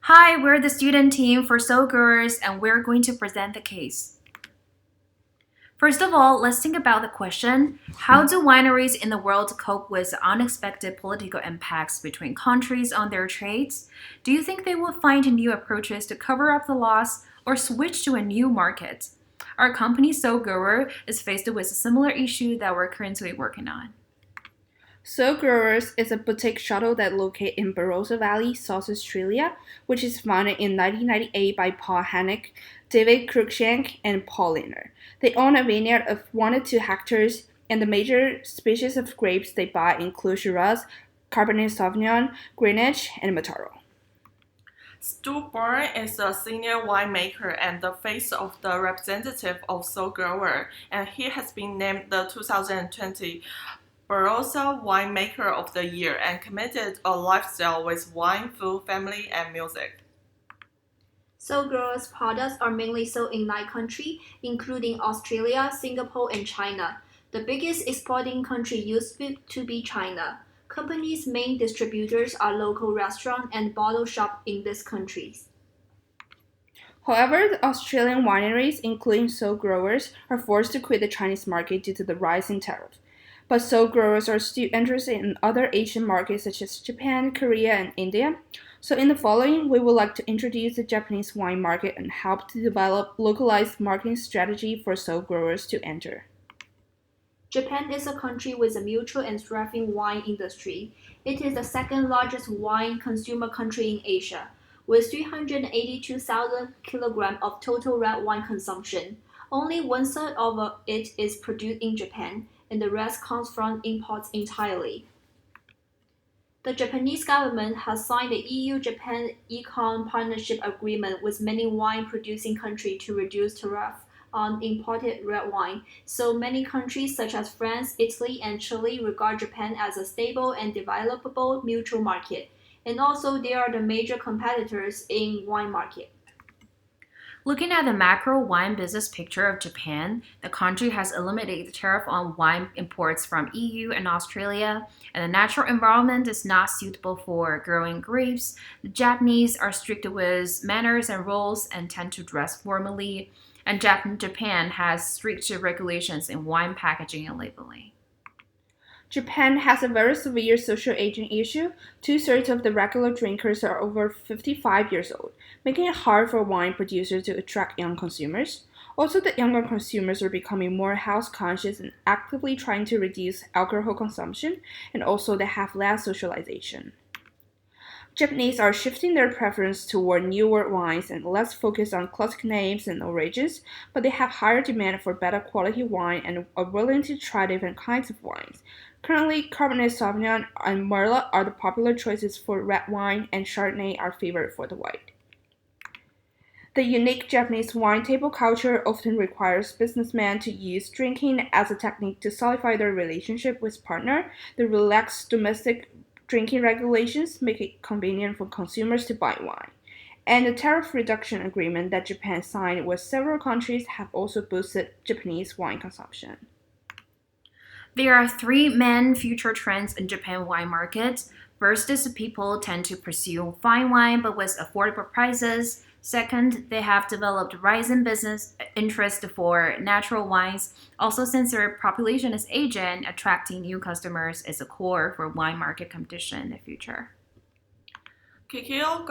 Hi, we're the student team for Soul Growers and we're going to present the case. First of all, let's think about the question, how do wineries in the world cope with unexpected political impacts between countries on their trades? Do you think they will find new approaches to cover up the loss or switch to a new market? Our company Soul Grower is faced with a similar issue that we're currently working on. Soul Growers is a boutique shuttle that located in Barossa Valley, South Australia, which is founded in 1998 by Paul Hannock, David Cruikshank, and Paul Lehner. They own a vineyard of 1 to 2 hectares, and the major species of grapes they buy include Shiraz, Cabernet Sauvignon, Grenache, and Mataro. Stu Byrne is a senior winemaker and the face of the representative of Soul Grower, and he has been named the 2020 Barossa Winemaker of the Year and committed a lifestyle with wine, food, family, and music. Soul Growers products are mainly sold in 9 countries, including Australia, Singapore, and China. The biggest exporting country used to be China. Company's main distributors are local restaurants and bottle shops in these countries. However, the Australian wineries, including Soul Growers, are forced to quit the Chinese market due to the rise in tariffs. But Soul Growers are still interested in other Asian markets such as Japan, Korea, and India. So in the following, we would like to introduce the Japanese wine market and help to develop localized marketing strategy for Soul Growers to enter. Japan is a country with a mature and thriving wine industry. It is the second largest wine consumer country in Asia, with 382,000 kilograms of total red wine consumption. Only one-third of it is produced in Japan, and the rest comes from imports entirely. The Japanese government has signed the EU-Japan Econ Partnership Agreement with many wine-producing countries to reduce tariffs on imported red wine, so many countries such as France, Italy, and Chile regard Japan as a stable and developable mutual market, and also they are the major competitors in wine market. Looking at the macro wine business picture of Japan, the country has eliminated the tariff on wine imports from EU and Australia, and the natural environment is not suitable for growing grapes. The Japanese are strict with manners and rules and tend to dress formally, and Japan has strict regulations in wine packaging and labeling. Japan has a very severe social aging issue. Two-thirds of the regular drinkers are over 55 years old, making it hard for wine producers to attract young consumers. Also, the younger consumers are becoming more health conscious and actively trying to reduce alcohol consumption, and also they have less socialization. Japanese are shifting their preference toward newer wines and less focus on classic names and origins, but they have higher demand for better quality wine and are willing to try different kinds of wines. Currently, Cabernet Sauvignon and Merlot are the popular choices for red wine, and Chardonnay are favored for the white. The unique Japanese wine table culture often requires businessmen to use drinking as a technique to solidify their relationship with partner. The relaxed domestic drinking regulations make it convenient for consumers to buy wine. And the tariff reduction agreement that Japan signed with several countries have also boosted Japanese wine consumption. There are three main future trends in Japan wine market. First is people tend to pursue fine wine but with affordable prices. Second, they have developed rising business interest for natural wines. Also, since their population is aging, attracting new customers is a core for wine market competition in the future. Kikyo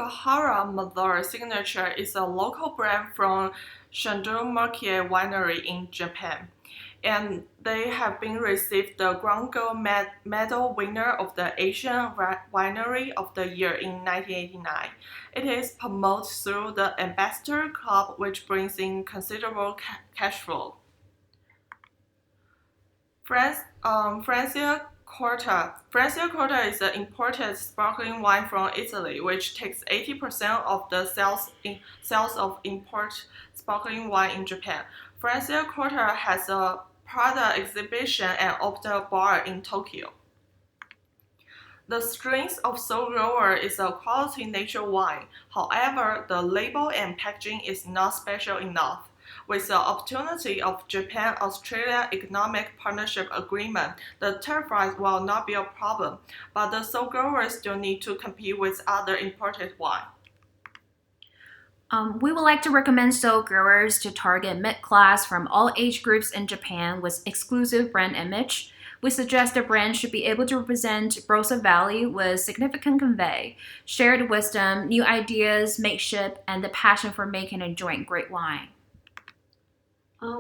Mother Signature is a local brand from Shandomakie Winery in Japan, and they have been received the Grand Gold Medal winner of the Asian Winery of the Year in 1989. It is promoted through the Ambassador Club, which brings in considerable cash flow. Francia Corta is an imported sparkling wine from Italy, which takes 80% of the sales of import sparkling wine in Japan. Francia Corta has a product exhibition and opened a bar in Tokyo. The strength of Soul Grower is a quality nature wine. However, the label and packaging is not special enough. With the opportunity of Japan-Australia Economic Partnership Agreement, the tariff will not be a problem, but the Soul Growers still need to compete with other imported wine. We would like to recommend Soul Growers to target mid-class from all age groups in Japan with exclusive brand image. We suggest the brand should be able to represent Brosa Valley with significant convey, shared wisdom, new ideas, mateship, and the passion for making and enjoying great wine.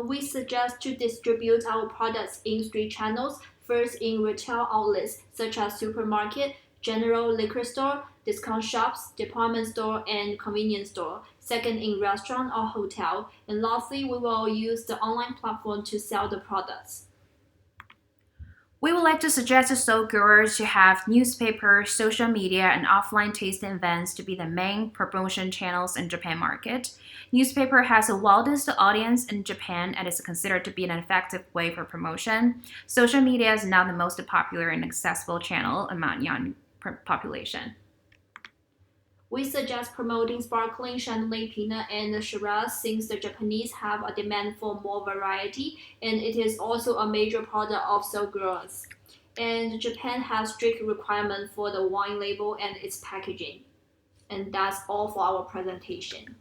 We suggest to distribute our products in three channels. First, in retail outlets such as supermarket, general liquor store, discount shops, department store, and convenience store. Second, in restaurant or hotel. And lastly, we will use the online platform to sell the products. We would like to suggest to Soul Growers to have newspapers, social media, and offline tasting events to be the main promotion channels in Japan market. Newspaper has the widest audience in Japan and is considered to be an effective way for promotion. Social media is now the most popular and accessible channel among young population. We suggest promoting sparkling Chandelier Pinot and Shiraz since the Japanese have a demand for more variety and it is also a major product of soul growers. And Japan has strict requirements for the wine label and its packaging. And that's all for our presentation.